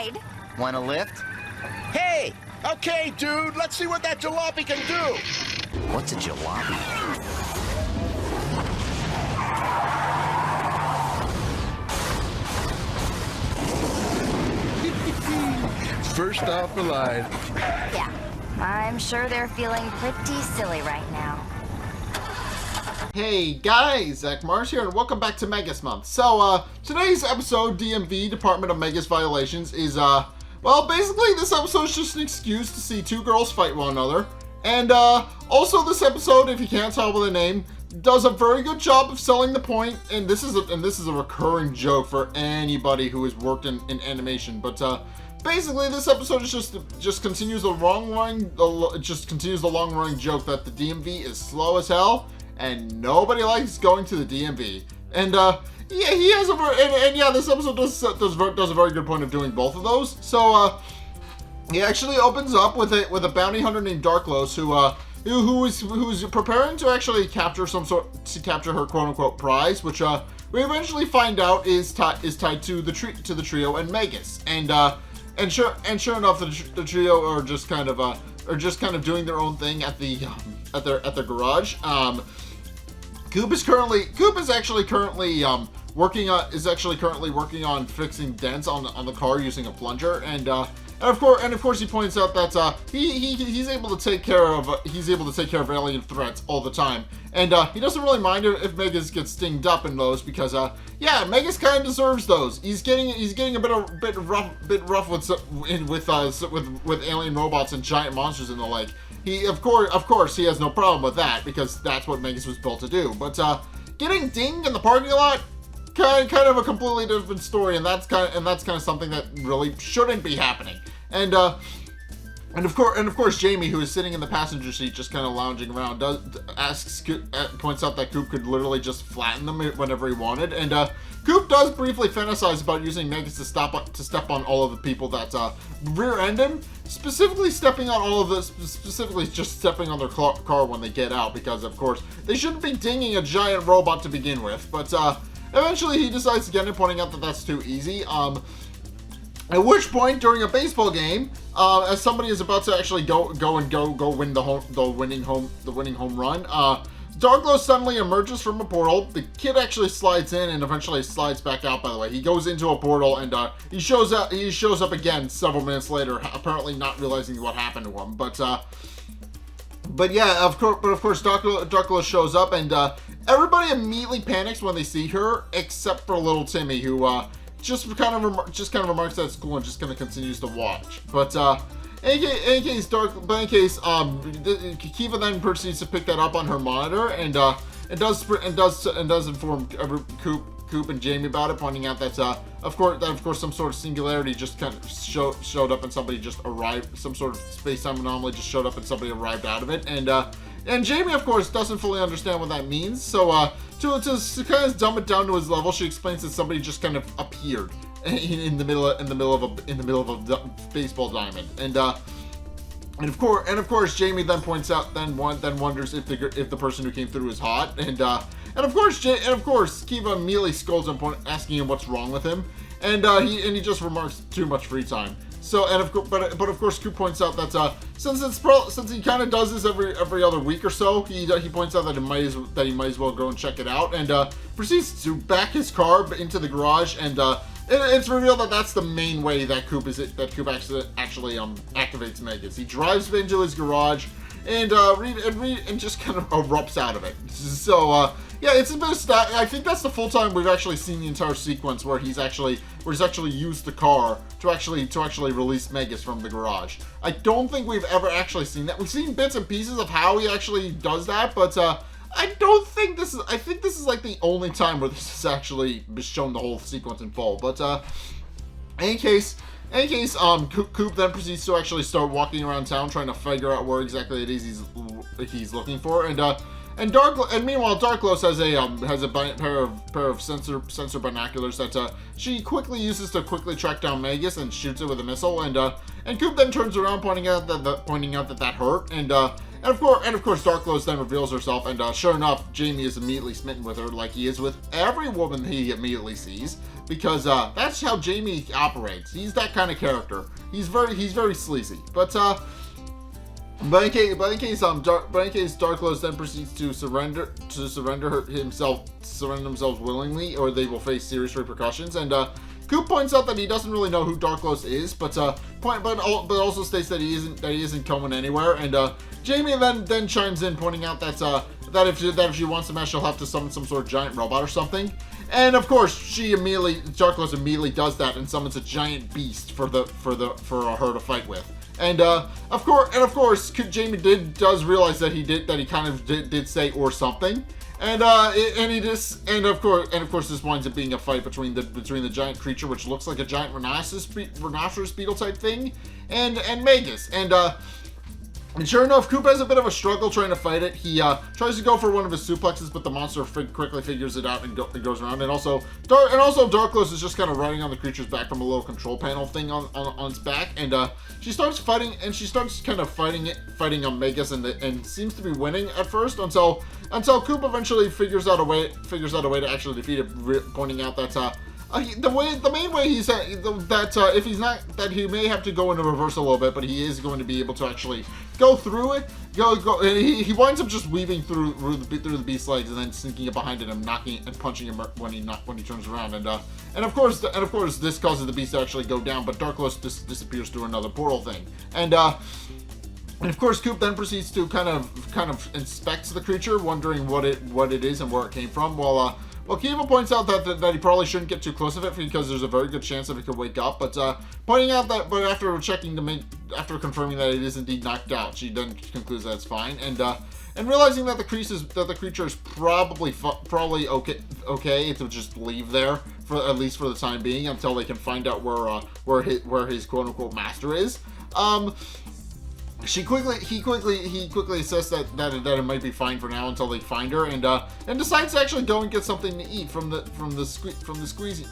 ride. Want a lift? Hey! Okay, dude, let's see what that jalopy can do! What's a jalopy? First off the line. Yeah, I'm sure they're feeling pretty silly right now. Hey guys, Zack here, and welcome back to Megas Month. So, today's episode, DMV, Department of Megas Violations, is, well, basically this episode is just an excuse to see two girls fight one another. And, also this episode, if you can't tell by the name, does a very good job of selling the point, and this is a recurring joke for anybody who has worked in animation, but, basically, this episode is just continues the long running joke that the DMV is slow as hell, and nobody likes going to the DMV. And yeah, he has this episode does a very good point of doing both of those. So he actually opens up with a bounty hunter named Darklos who's preparing to actually capture her quote unquote prize, which we eventually find out is tied to the trio and Megas. And sure enough, the trio are just kind of doing their own thing at their garage. Coop is actually currently working on fixing dents on the car using a plunger, and of course he points out that he's able to take care of alien threats all the time, and he doesn't really mind if Megas gets stinged up in those, because yeah, Megas kind of deserves those. He's getting a bit rough with alien robots and giant monsters and the like. He of course he has no problem with that, because that's what Megas was built to do. But getting dinged in the parking lot, kind of a completely different story, and that's kind of something that really shouldn't be happening. And of course, Jamie, who is sitting in the passenger seat, just kind of lounging around, points out that Coop could literally just flatten them whenever he wanted. And Coop does briefly fantasize about using Megas to step on all of the people that rear-end him, specifically just stepping on their car when they get out, because of course they shouldn't be dinging a giant robot to begin with. But eventually he decides to get it, pointing out that that's too easy. At which point, during a baseball game, as somebody is about to actually go win the winning home run, Darkglow suddenly emerges from a portal. The kid actually slides in and eventually slides back out. By the way, he goes into a portal, and he shows up again several minutes later, apparently not realizing what happened to him. But yeah, of course, Darkglow shows up, and everybody immediately panics when they see her, except for little Timmy, who just kind of remarks that it's cool and just kind of continues to watch. But in any case, Kiva then proceeds to pick that up on her monitor, and does inform Coop and Jamie about it, pointing out that of course some sort of singularity just kind of showed up, and somebody just arrived, some sort of space-time anomaly just showed up and somebody arrived out of it, and Jamie, of course, doesn't fully understand what that means. So to kind of dumb it down to his level, she explains that somebody just kind of appeared in the middle of a baseball diamond, and of course Jamie then wonders if the person who came through is hot, and of course Kiva immediately scolds him, asking him what's wrong with him, and he just remarks too much free time. So, but of course, Coop points out that since he kind of does this every other week or so, he points out that he might as well go and check it out, and proceeds to back his car into the garage, and it's revealed that that's the main way that Coop actually activates Megas. He drives into his garage and just kind of erupts out of it. So yeah, it's a bit of I think that's the full time we've actually seen the entire sequence where he's actually used the car to actually release Megas from the garage. I don't think we've ever actually seen that. We've seen bits and pieces of how he actually does that, but I think this is like the only time where this has actually shown the whole sequence in full. But in any case, Coop then proceeds to actually start walking around town trying to figure out where exactly it is he's looking for, and meanwhile, Darklos has a pair of sensor binoculars that she quickly uses to quickly track down Megas and shoots it with a missile, and Coop then turns around, pointing out that hurt, And of course, Dark Lotus then reveals herself, and sure enough, Jamie is immediately smitten with her, like he is with every woman he immediately sees, because that's how Jamie operates. He's that kind of character. He's very sleazy. But in case Dark Lotus then proceeds to surrender themselves willingly, or they will face serious repercussions. And Coop points out that he doesn't really know who Dark Lotus is, but also states that he isn't going anywhere. And Jamie then chimes in, pointing out that if she wants to mess, she'll have to summon some sort of giant robot or something. And of course, Dark Lotus immediately does that and summons a giant beast for her to fight with. And of course, Jamie does realize that he kind of did say or something. And of course this winds up being a fight between the giant creature, which looks like a giant rhinoceros beetle type thing, and Megas. And sure enough, Coop has a bit of a struggle trying to fight it. He tries to go for one of his suplexes, but the monster quickly figures it out and goes around. And also Dark Lotus is just kind of riding on the creature's back from a little control panel thing on its back. And she starts fighting, and she starts kind of fighting on Megas, and seems to be winning at first until Coop eventually figures out a way to actually defeat it, pointing out that the main way he said if he's not, that he may have to go into reverse a little bit, but he is going to be able to actually go through it. And he winds up just weaving through the beast's legs and then sneaking up behind it and knocking and punching him when he turns around. And of course this causes the beast to actually go down, but Dark Lotus disappears through another portal thing. And of course, Coop then proceeds to kind of inspects the creature, wondering what it is and where it came from. Well, Kiva points out that he probably shouldn't get too close of it because there's a very good chance that it could wake up. But pointing out that, after confirming that it is indeed knocked out, she then concludes that it's fine. And realizing that the creature is probably okay to just leave there at least for the time being until they can find out where his quote unquote master is. He quickly assesses that it might be fine for now until they find her, and decides to actually go and get something to eat from the Squeezy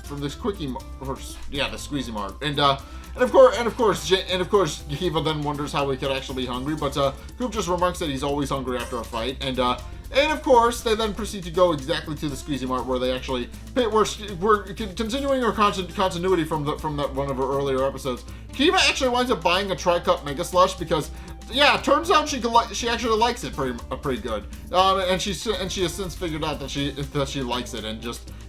Mart. And of course, Kiva then wonders how he could actually be hungry, but Coop just remarks that he's always hungry after a fight, and of course, they then proceed to go exactly to the Squeezy Mart, where they actually we're continuing our continuity from that one of our earlier episodes. Kiva actually winds up buying a Tri-Cup Mega Slush because, yeah, it turns out she actually likes it pretty good, and she has since figured out that she likes it and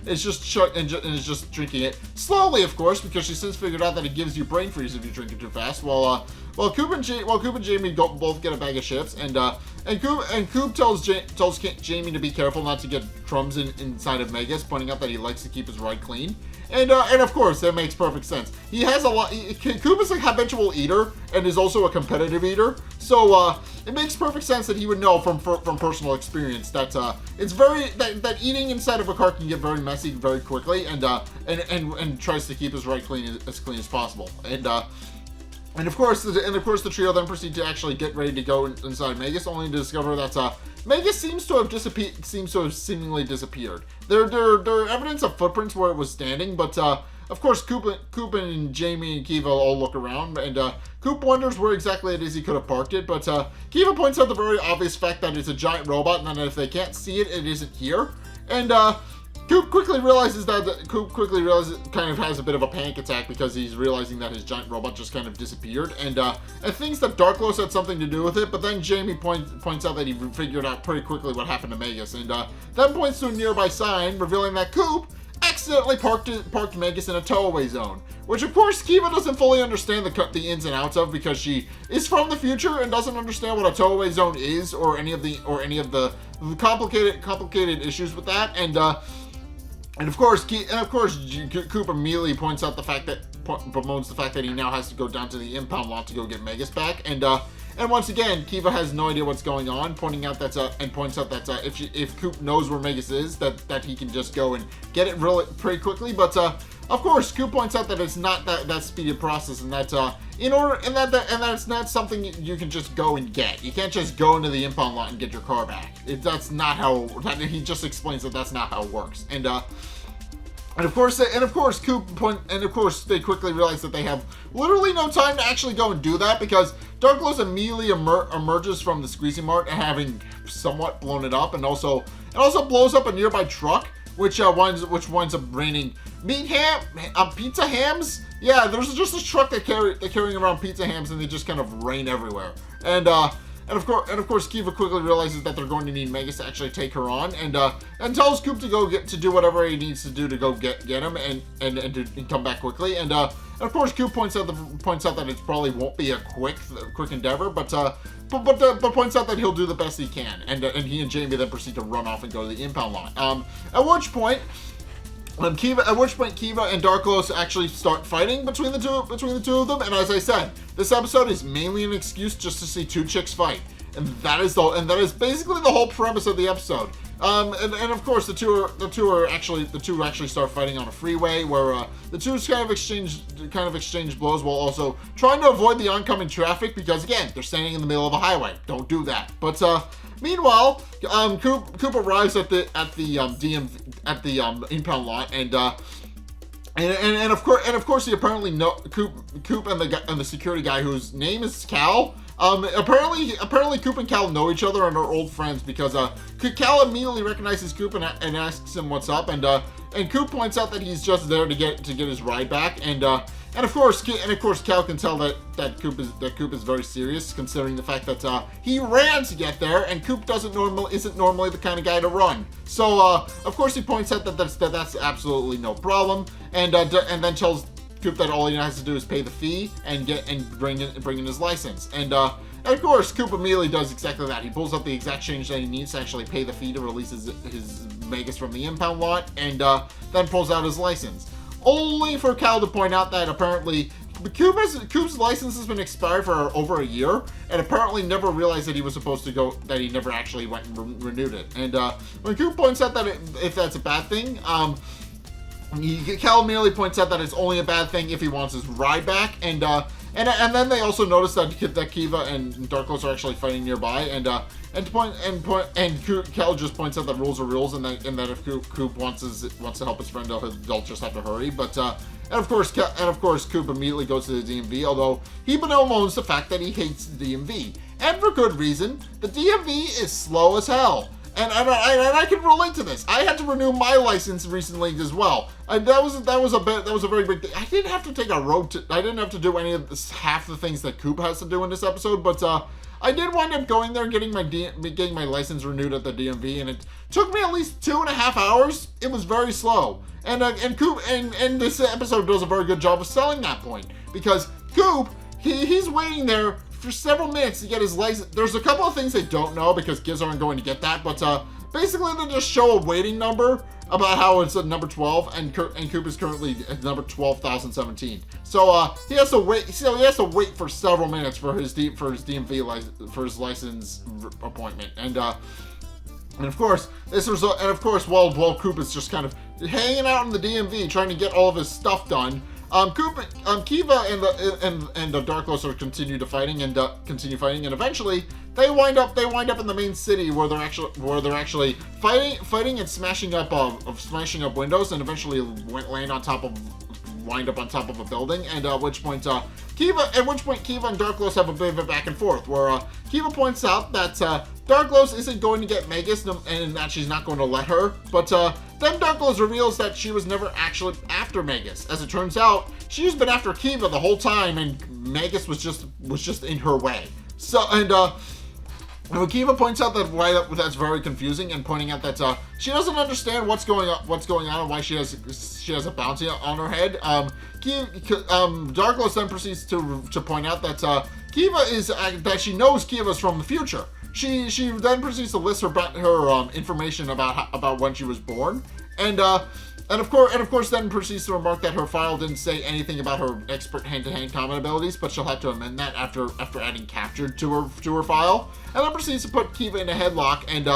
is just drinking it slowly, of course, because she since figured out that it gives you brain freeze if you drink it too fast. While Coop and Jamie both get a bag of chips, and Coop tells Jamie to be careful not to get crumbs inside of Megas, pointing out that he likes to keep his ride clean. And of course, that makes perfect sense. He has a lot. Coop is a habitual eater and is also a competitive eater, so it makes perfect sense that he would know from personal experience that that eating inside of a car can get very messy very quickly, and tries to keep his ride as clean as possible. And of course, the trio then proceed to actually get ready to go inside Megas, only to discover that Megas seems to have seemingly disappeared. There are evidence of footprints where it was standing, but of course, Coop and Jamie and Kiva all look around, and Coop wonders where exactly it is he could have parked it. But Kiva points out the very obvious fact that it's a giant robot, and that if they can't see it, it isn't here. And Coop quickly realizes kind of has a bit of a panic attack because he's realizing that his giant robot just kind of disappeared, and thinks that Dark Lotus had something to do with it. But then Jamie points out that he figured out pretty quickly what happened to Megas, and then points to a nearby sign revealing that Coop accidentally parked Megas in a towaway zone, which of course Kiva doesn't fully understand the ins and outs of, because she is from the future and doesn't understand what a towaway zone is, or any of the complicated issues with that. And of course, Coop immediately points out bemoans the fact that he now has to go down to the impound lot to go get Megas back. And once again, Kiva has no idea what's going on, points out that if Coop knows where Megas is, that he can just go and get it pretty quickly. But of course, Coop points out that it's not that speedy process, and that that it's not something you can just go and get. You can't just go into the impound lot and get your car back. That's not how. He just explains that that's not how it works. And of course, they quickly realize that they have literally no time to actually go and do that, because Darklos immediately emerges from the squeezy mart and having somewhat blown it up, and also blows up a nearby truck, which winds up raining pizza hams. Yeah, there's just this truck they're carrying around pizza hams, and they just kind of rain everywhere. And of course, Kiva quickly realizes that they're going to need Megas to actually take her on, and tells Coop to go to do whatever he needs to do to go get him and come back quickly. And of course, Coop points out that it probably won't be a quick endeavor, but points out that he'll do the best he can. And he and Jamie then proceed to run off and go to the impound lot. At which point Kiva and Darklos actually start fighting between the two of them, and as I said, this episode is mainly an excuse just to see two chicks fight, and that is basically the whole premise of the episode. And of course, the two actually start fighting on a freeway where the two kind of exchange blows while also trying to avoid the oncoming traffic, because again, they're standing in the middle of a highway. Don't do that. But meanwhile, Coop arrives at the impound lot, and of course he apparently Coop and the security guy, whose name is Cal. Apparently Coop and Cal know each other and are old friends, because Cal immediately recognizes Coop and asks him what's up, and Coop points out that he's just there to get his ride back, and of course Cal can tell that Coop is very serious, considering the fact that he ran to get there, and Coop isn't normally the kind of guy to run. So of course he points out that that's absolutely no problem, and then tells Coop that all he has to do is pay the fee and bring in his license. And of course, Coop immediately does exactly that. He pulls up the exact change that he needs to actually pay the fee to release his Megas from the impound lot, and then pulls out his license. Only for Cal to point out that apparently Coop's license has been expired for over a year, and apparently never realized that he was supposed to go, that he never actually went and renewed it. And when Coop points out that if that's a bad thing, Cal merely points out that it's only a bad thing if he wants his ride back, and then they also notice that Kiva and Darklos are actually fighting nearby, and Cal just points out that rules are rules, and that if Coop wants to help his friend, they'll just have to hurry. But and of course Coop immediately goes to the DMV, although he bemoans the fact that he hates the DMV, and for good reason. The DMV is slow as hell. And I can relate to this. I had to renew my license recently as well. And that was a very big thing. I didn't have to take a road I didn't have to do any of this, half the things that Coop has to do in this episode, but I did wind up going there and getting my license renewed at the DMV, and it took me at least 2.5 hours. It was very slow. And Coop and this episode does a very good job of selling that point, because Coop, he's waiting there for several minutes to get his license. There's a couple of things they don't know, because kids aren't going to get that, but basically they just show a waiting number about how it's at number 12, and Coop is currently at number 12,017. So he has to wait. So he has to wait for several minutes for his license appointment, and of course while Coop is just kind of hanging out in the DMV trying to get all of his stuff done, Kiva and the Darklos are continue fighting, and eventually they wind up in the main city where they're actually fighting and smashing up windows, and eventually wind up on top of a building, and at which point Kiva and Darklos have a bit of a back and forth, where Kiva points out that Darklos isn't going to get Megas, and that she's not going to let her, but then Darklos reveals that she was never actually after Megas. As it turns out, she's been after Kiva the whole time, and Megas was just in her way. So, and Kiva points out that's very confusing, and pointing out that she doesn't understand what's going on, and why she has a bounty on her head. Darklos then proceeds to point out that Kiva that she knows Kiva's from the future. She then proceeds to list her information about when she was born, and of course then proceeds to remark that her file didn't say anything about her expert hand-to-hand combat abilities, but she'll have to amend that after adding captured to her file, and then proceeds to put Kiva in a headlock, and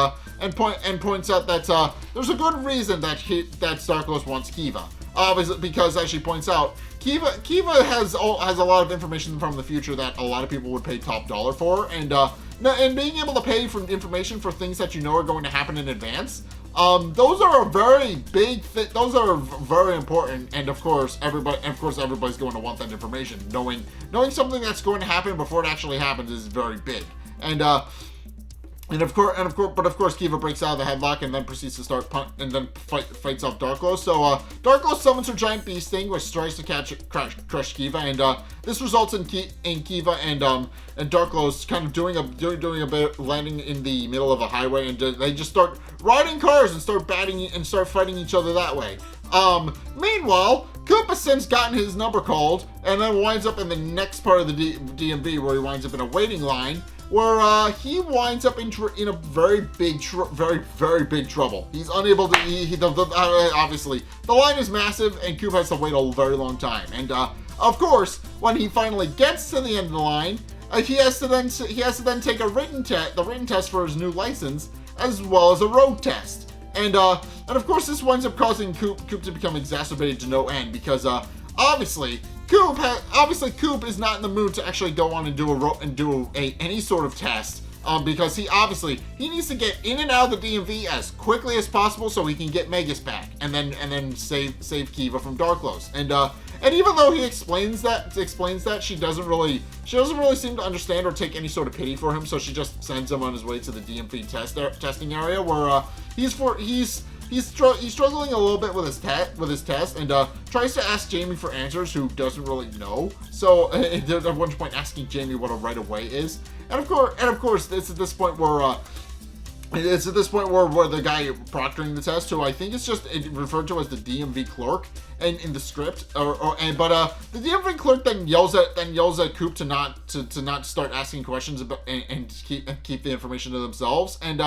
points out that there's a good reason that Darklos wants Kiva, because as she points out, Kiva has a lot of information from the future that a lot of people would pay top dollar for, and and being able to pay for information for things that you know are going to happen in advance. Those are a very big those are very important, and of course everybody's going to want that information. Knowing something that's going to happen before it actually happens is very big. But of course, Kiva breaks out of the headlock and then proceeds to start fights off Darkglow. So Darkglow summons her giant beast thing, which tries to crush Kiva, and this results in Kiva and Darkglow's kind of doing a bit, landing in the middle of a highway, and they just start riding cars and start fighting each other that way. Meanwhile, Coop has since gotten his number called, and then winds up in the next part of the DMV, where he winds up in a waiting line, where he winds up in a very big trouble. He's unable to. Obviously, the line is massive, and Coop has to wait a very long time. And of course, when he finally gets to the end of the line, he has to then take the written test for his new license, as well as a road test. And of course, this winds up causing Coop to become exacerbated to no end, because obviously Coop is not in the mood to actually go on and do any sort of test, because he needs to get in and out of the DMV as quickly as possible so he can get Megas back and then save Kiva from Darkglow's. And even though he explains that she doesn't really seem to understand or take any sort of pity for him, so she just sends him on his way to the DMV testing area, where he's struggling a little bit with his test, and tries to ask Jamie for answers, who doesn't really know. So at one point asking Jamie what a right of way is, and of course it's at this point where the guy proctoring the test, who I think is just referred to as the DMV clerk in the script, but the DMV clerk then yells at Coop to not start asking questions about and keep the information to themselves, and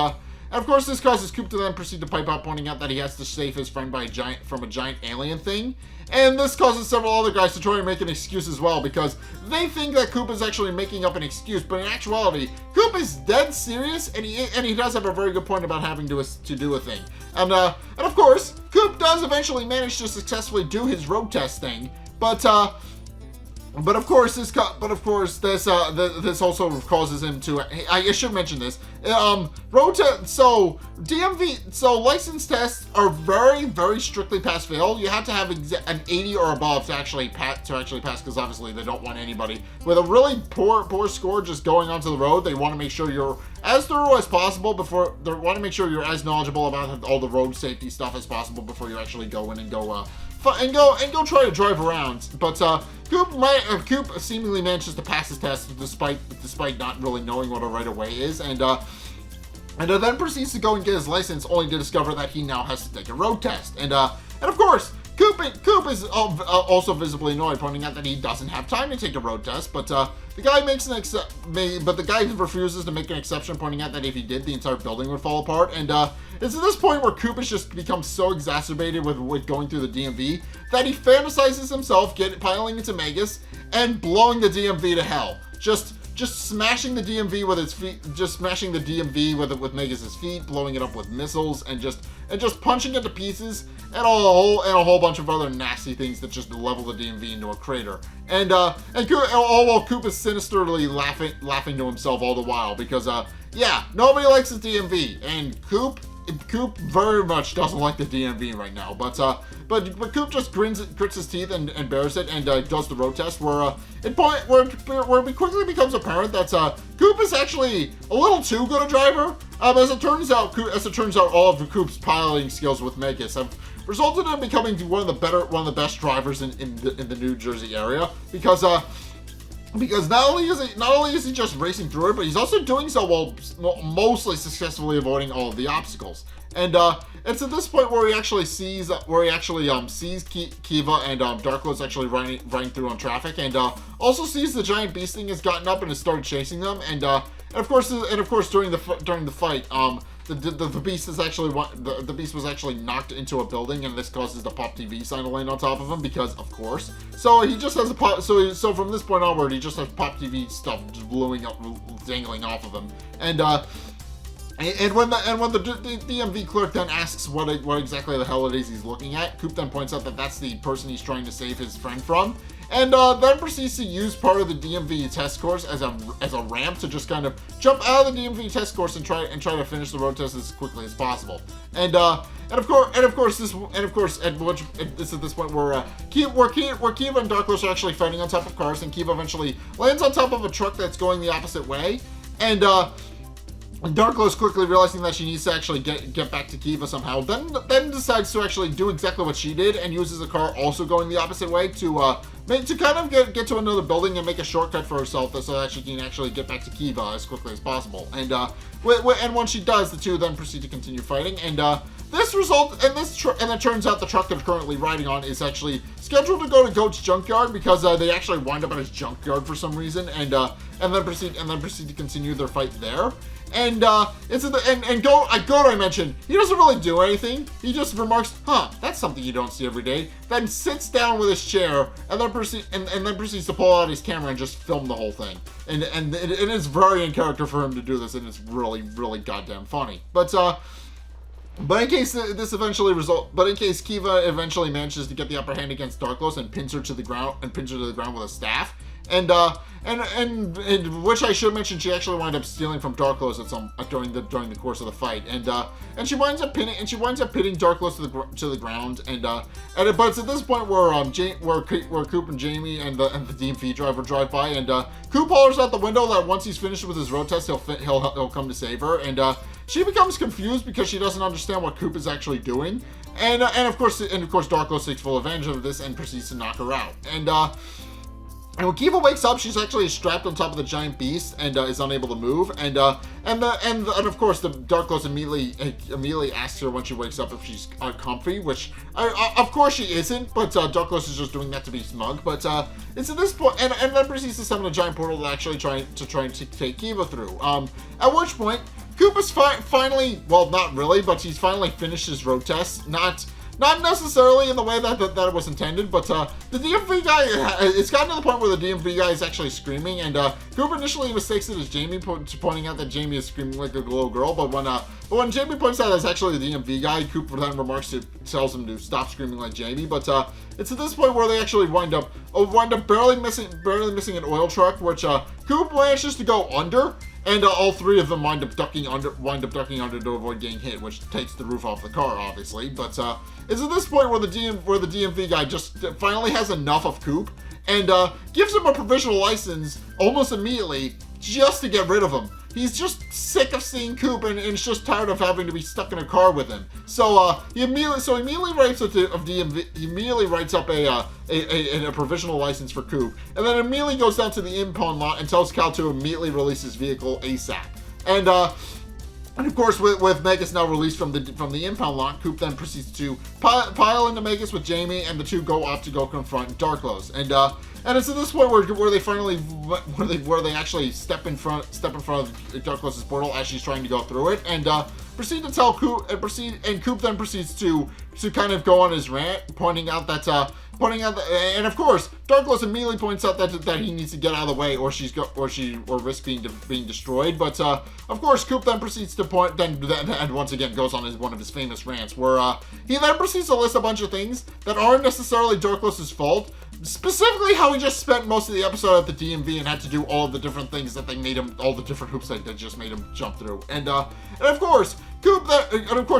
of course, this causes Coop to then proceed to pipe out, pointing out that he has to save his friend from a giant alien thing. And this causes several other guys to try and make an excuse as well, because they think that Coop is actually making up an excuse, but in actuality, Coop is dead serious, and he does have a very good point about having to do a thing. And of course, Coop does eventually manage to successfully do his road test thing, but of course, this also causes him to. I should mention this. So license tests are very, very strictly pass-fail. You have to have an 80 or above to actually pass, because obviously they don't want anybody with a really poor score just going onto the road. They want to make sure you're as thorough as possible before. They want to make sure you're as knowledgeable about all the road safety stuff as possible before you actually go in and go try to drive around. But Coop seemingly manages to pass his test despite not really knowing what a right of way is, and then proceeds to go and get his license, only to discover that he now has to take a road test. And of course, Coop is also visibly annoyed, pointing out that he doesn't have time to take a road test. But the guy refuses to make an exception, pointing out that if he did, the entire building would fall apart. And it's at this point where Coop has just become so exacerbated with going through the DMV that he fantasizes himself piling into Megas and blowing the DMV to hell. Just smashing the DMV with his feet, with Megas' feet, blowing it up with missiles, and just punching it to pieces, and a whole bunch of other nasty things that just level the DMV into a crater. And all while Coop is sinisterly laughing to himself all the while, because nobody likes the DMV, and Coop very much doesn't like the DMV right now, but Coop just grits his teeth and bears it, and does the road test, where it quickly becomes apparent that Coop is actually a little too good a driver. As it turns out, all of Coop's piloting skills with Megas have resulted in becoming one of the best drivers in the New Jersey area, because not only is he just racing through it, but he's also doing so while mostly successfully avoiding all of the obstacles. And it's at this point where he actually sees Kiva and Darklow's actually running through on traffic, and also sees the giant beast thing has gotten up and has started chasing them. And of course during the fight, the beast was actually knocked into a building, and this causes the Pop TV sign to land on top of him, because of course. So he just has so from this point onward, he just has Pop TV stuff just dangling off of him. And when the DMV clerk then asks what exactly the hell it is he's looking at, Coop then points out that that's the person he's trying to save his friend from. and then proceeds to use part of the DMV test course as a ramp to just kind of jump out of the DMV test course and try to finish the road test as quickly as possible. And of course, this is at this point where Kiva and Darklos are actually fighting on top of cars, and Kiva eventually lands on top of a truck that's going the opposite way, and Darklos, quickly realizing that she needs to actually get back to Kiva somehow, then decides to actually do exactly what she did and uses a car also going the opposite way to kind of get to another building and make a shortcut for herself so that she can actually get back to Kiva as quickly as possible. And once she does, the two then proceed to continue fighting. And it turns out the truck they're currently riding on is actually scheduled to go to Goat's junkyard because they actually wind up at his junkyard for some reason, and then proceed to continue their fight there. And Goat I mentioned, he doesn't really do anything. He just remarks, "Huh, that's something you don't see every day." Then sits down with his chair and then proceeds to pull out his camera and just film the whole thing. And it is very in character for him to do this, and it's really, really goddamn funny. But in case Kiva eventually manages to get the upper hand against Darklos and pins her to the ground with a staff, and which I should mention, she actually wound up stealing from Darklos during the course of the fight, and she winds up pinning Darklos to the ground, but it's at this point where Coop and Jamie and the DMV driver drive by, and Coop hollers out the window that once he's finished with his road test, he'll come to save her, and she becomes confused because she doesn't understand what Coop is actually doing, and of course Darklos takes full advantage of this and proceeds to knock her out, and when Kiva wakes up, she's actually strapped on top of the giant beast and is unable to move. And of course, the Darklos immediately asks her when she wakes up if she's comfy, which of course she isn't. But Darklos is just doing that to be smug. But it's at this point, and then proceeds to summon a giant portal to actually try to take Kiva through. At which point, Coop is finally, well, not really, but he's finally finished his road test. Not necessarily in the way that it was intended, but the DMV guy, it's gotten to the point where the DMV guy is actually screaming, and Coop initially mistakes it as Jamie, pointing out that Jamie is screaming like a little girl, but when Jamie points out it's actually the DMV guy, Coop then tells him to stop screaming like Jamie, but it's at this point where they actually wind up barely missing an oil truck, which Coop manages to go under, and all three of them wind up ducking under to avoid getting hit, which takes the roof off the car, obviously. But it's at this point where the DMV guy just finally has enough of Coop and gives him a provisional license almost immediately just to get rid of him. He's just sick of seeing Coop and is just tired of having to be stuck in a car with him. So he immediately writes up a provisional license for Coop, and then immediately goes down to the impound lot and tells Cal to immediately release his vehicle ASAP. And of course, with Megas now released from the impound lot, Coop then proceeds to pile into Megas with Jamie, and the two go off to go confront Darklos. And it's at this point where they actually step in front of Darklos's portal as she's trying to go through it, and proceed to tell Coop, and Coop then proceeds to kind of go on his rant, pointing out that, and of course, Darklos immediately points out that he needs to get out of the way, or risk being destroyed. But of course, Coop then proceeds to and once again goes on one of his famous rants, where he then proceeds to list a bunch of things that aren't necessarily Darklos's fault. Specifically, how he just spent most of the episode at the DMV and had to do all of the different things that they made him, all the different hoops that just made him jump through. And of course,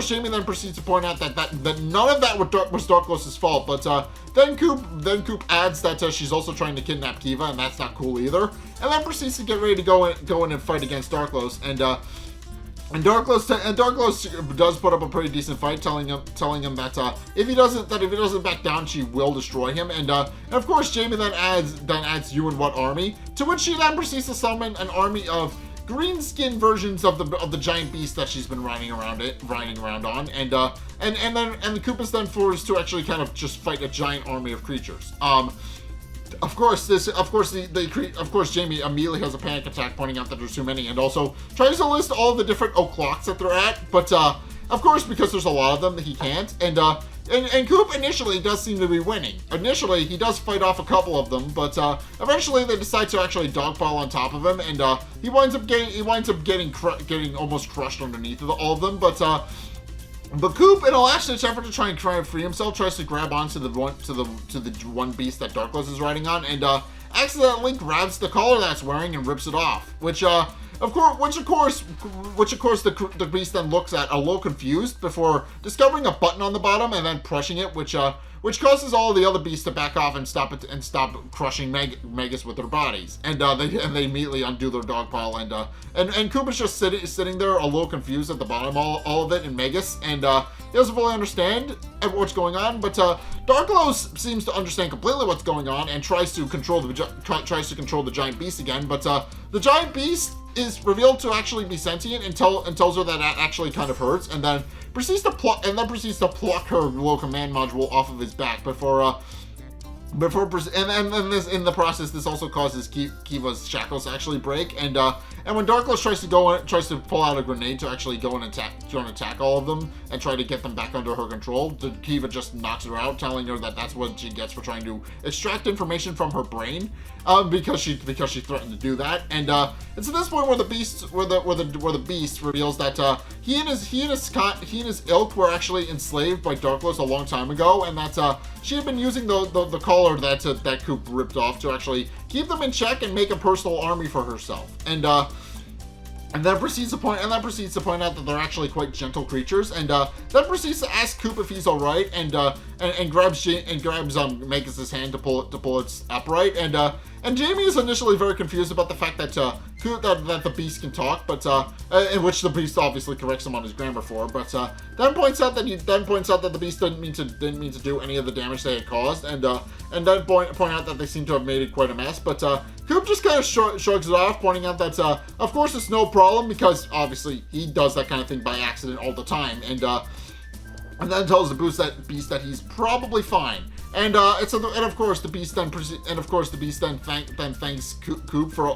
Jamie then proceeds to point out that none of that was Darklos's fault. But then Coop adds that she's also trying to kidnap Kiva, and that's not cool either. And then proceeds to get ready to go in and fight against Darklos. And Darklos does put up a pretty decent fight, telling him that if he doesn't back down, she will destroy him. And of course, Jamie then adds you and what army, to which she then proceeds to summon an army of green skin versions of the giant beast that she's been riding around on, and the Coop is then forced to actually kind of just fight a giant army of creatures. Of course, Jamie immediately has a panic attack, pointing out that there's too many, and also tries to list all of the different o'clocks that they're at. But of course, because there's a lot of them, he can't. And Coop initially does seem to be winning. Initially, he does fight off a couple of them, but eventually they decide to actually dogpile on top of him, and he winds up getting almost crushed underneath all of them. But But Coop, in a last-ditch effort to try and free himself, tries to grab onto the one beast that Darklos is riding on, and accidentally grabs the collar that's wearing and rips it off. Which of course, the beast then looks at a little confused before discovering a button on the bottom and then pushing it, which causes all the other beasts to back off and stop crushing Megas with their bodies, and they immediately undo their dog pile, and Coop is just sitting there a little confused at the bottom all of it in Megas, and he doesn't fully understand what's going on, but Darklos seems to understand completely what's going on and tries to control the giant beast again, but the giant beast is revealed to actually be sentient and tells her that actually kind of hurts, and then proceeds to pluck her little command module off of his back in the process, this also causes Kiva's shackles to actually break, and when Darklos tries to pull out a grenade to actually go and attack all of them and try to get them back under her control, Kiva just knocks her out, telling her that that's what she gets for trying to extract information from her brain, because she threatened to do that, and it's at this point where the beast reveals that he and his ilk were actually enslaved by Darklos a long time ago, and that she had been using the collar that Coop ripped off to actually keep them in check and make a personal army for herself, and then proceeds to point out that they're actually quite gentle creatures, and then proceeds to ask Coop if he's all right, and grabs Megas' hand to pull it upright, and Jamie is initially very confused about the fact that that the beast can talk, but in which the beast obviously corrects him on his grammar for, but then points out that the beast didn't mean to do any of the damage they had caused, and then point out that they seem to have made it quite a mess, but Coop just kind of shrugs it off, pointing out that of course it's no problem because obviously he does that kind of thing by accident all the time, and then tells the beast that he's probably fine. And of course the beast then thanks Coop for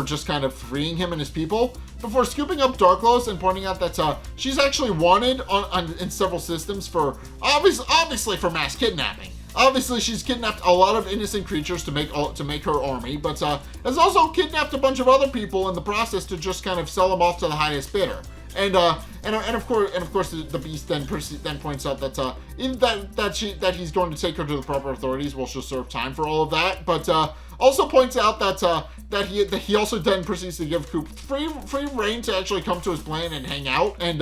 just kind of freeing him and his people before scooping up Darklos and pointing out that she's actually wanted in several systems for obviously for mass kidnapping. Obviously, she's kidnapped a lot of innocent creatures to make her army, but has also kidnapped a bunch of other people in the process to just kind of sell them off to the highest bidder. And of course, the beast then points out that he's going to take her to the proper authorities, while she'll serve time for all of that. But also points out that he also then proceeds to give Coop free reign to actually come to his plane and hang out, and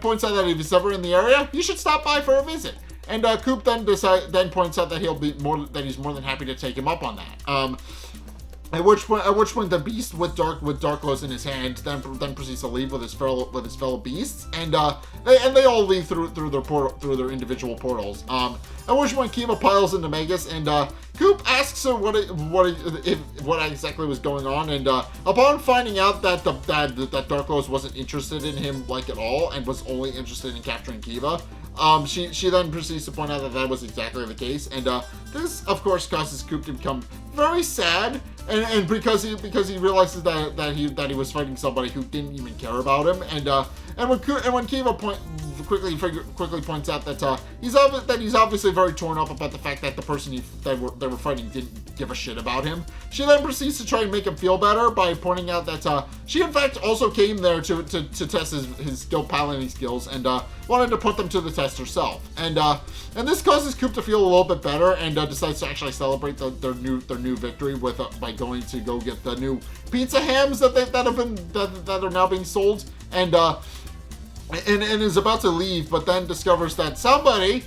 points out that if he's ever in the area, you should stop by for a visit. And Coop then points out that he's more than happy to take him up on that. At which point the beast with Darklos in his hand then proceeds to leave with his fellow beasts, and they all leave through their individual portals. At which point Kiva piles into Megas, and Coop asks her what exactly was going on, and upon finding out that Darklos wasn't interested in him at all and was only interested in capturing Kiva, she then proceeds to point out that was exactly the case, and this of course causes Coop to become very sad, and because he realizes that he was fighting somebody who didn't even care about him, and when Kiva quickly points out that he's obviously very torn up about the fact that the person they were fighting didn't give a shit about him, she then proceeds to try and make him feel better by pointing out that she in fact also came there to test his piloting skills, and wanted to put them to the test herself, and this causes Coop to feel a little bit better, and decides to actually celebrate their new victory by going to go get the new pizza hams that are now being sold, and is about to leave, but then discovers that somebody,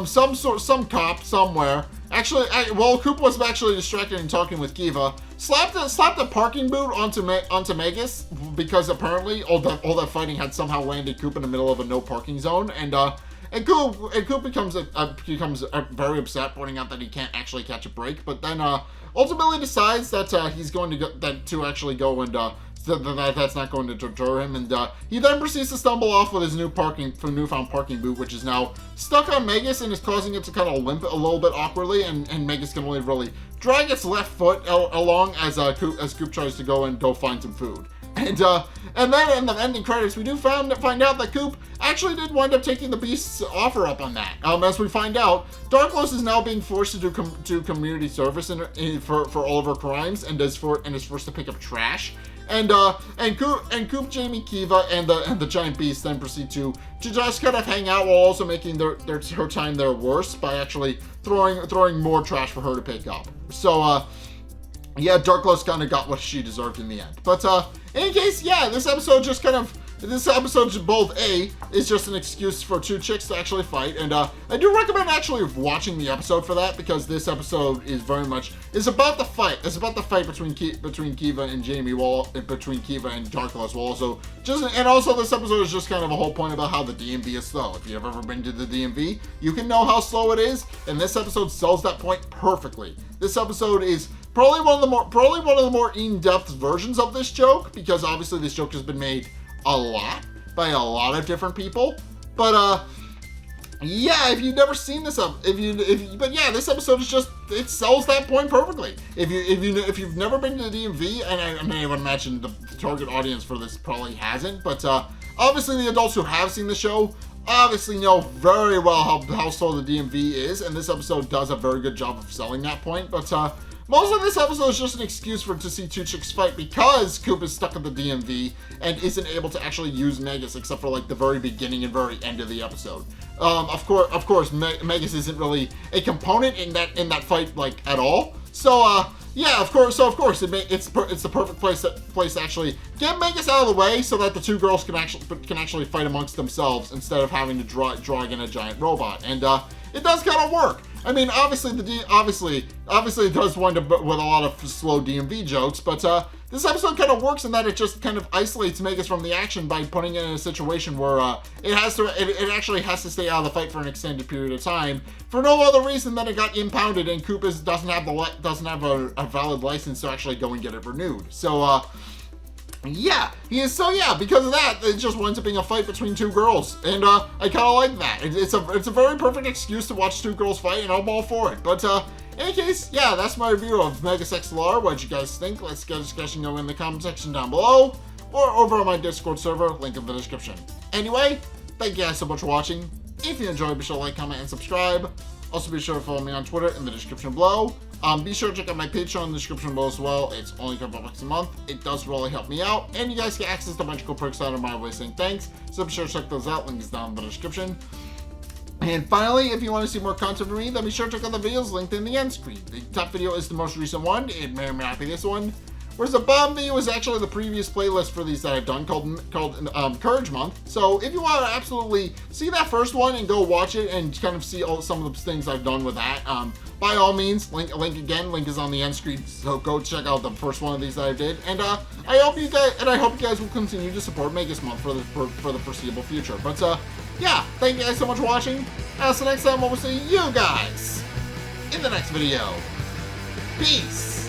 some cop somewhere, while Coop was actually distracted and talking with Kiva, slapped a parking boot onto Megas, because apparently all that fighting had somehow landed Coop in the middle of a no parking zone, and Coop becomes very upset, pointing out that he can't actually catch a break, but then ultimately decides that he's going to go and that's not going to deter him, and he then proceeds to stumble off with his newfound parking boot, which is now stuck on Megas and is causing it to kind of limp a little bit awkwardly, and Megas can only really drag its left foot along as Coop tries to go find some food. And then in the ending credits, we do find out that Coop actually did wind up taking the beast's offer up on that. As we find out, Darklos is now being forced to do community service for all of her crimes, and is forced to pick up trash. And Coop, Jamie, Kiva, and the Giant Beast then proceed to just kind of hang out while also making her time there worse by actually throwing more trash for her to pick up. So, yeah, Darklow's kind of got what she deserved in the end. But, in any case, yeah, this episode both is just an excuse for two chicks to actually fight, and I do recommend actually watching the episode for that, because this episode is very much about the fight. It's about the fight between Kiva and Jamie, between Kiva and Darkless. Also this episode is just kind of a whole point about how the DMV is slow. If you've ever been to the DMV, you can know how slow it is, and this episode sells that point perfectly. This episode is probably one of the more in-depth versions of this joke, because obviously this joke has been made a lot by a lot of different people. But yeah, if you've never seen this but yeah, this episode is just, it sells that point perfectly. If you've never been to the DMV, and I would imagine the target audience for this probably hasn't, but obviously the adults who have seen the show obviously know very well how slow the DMV is, and this episode does a very good job of selling that point. But most of this episode is just an excuse to see two chicks fight, because Coop is stuck at the DMV and isn't able to actually use Megas except for like the very beginning and very end of the episode. Of course, Megas isn't really a component in that fight like at all. So yeah, of course it's the perfect place to actually get Megas out of the way, so that the two girls can actually fight amongst themselves instead of having to drag in a giant robot. And it does kind of work. I mean, obviously it does wind up with a lot of slow DMV jokes, but this episode kind of works in that it just kind of isolates Megas from the action by putting it in a situation where it actually has to stay out of the fight for an extended period of time for no other reason than it got impounded, and Coop doesn't have a valid license to actually go and get it renewed. So yeah, because of that, it just winds up being a fight between two girls, and I kind of like that. It's a very perfect excuse to watch two girls fight, and I'm all for it. But in any case, yeah, that's my review of Megas XLR. What'd you guys think? Let's get a discussion going in the comment section down below, or over on my Discord server, link in the description. Anyway, thank you guys so much for watching. If you enjoyed, be sure to like, comment, and subscribe. Also, be sure to follow me on Twitter in the description below. Be sure to check out my Patreon in the description below as well. It's only $10 a month. It does really help me out, and you guys get access to a bunch of cool perks out of my way saying thanks. So be sure to check those out. Link is down in the description. And finally, if you want to see more content from me, then be sure to check out the videos linked in the end screen. The top video is the most recent one. It may or may not be this one. Whereas the bottom video is actually the previous playlist for these that I've done called Courage Month. So if you want to absolutely see that first one and go watch it and kind of see some of the things I've done with that, by all means, link is on the end screen. So go check out the first one of these that I did. And I hope you guys will continue to support Megas Month for the foreseeable future. But yeah, thank you guys so much for watching. Until next time, I will see you guys in the next video. Peace.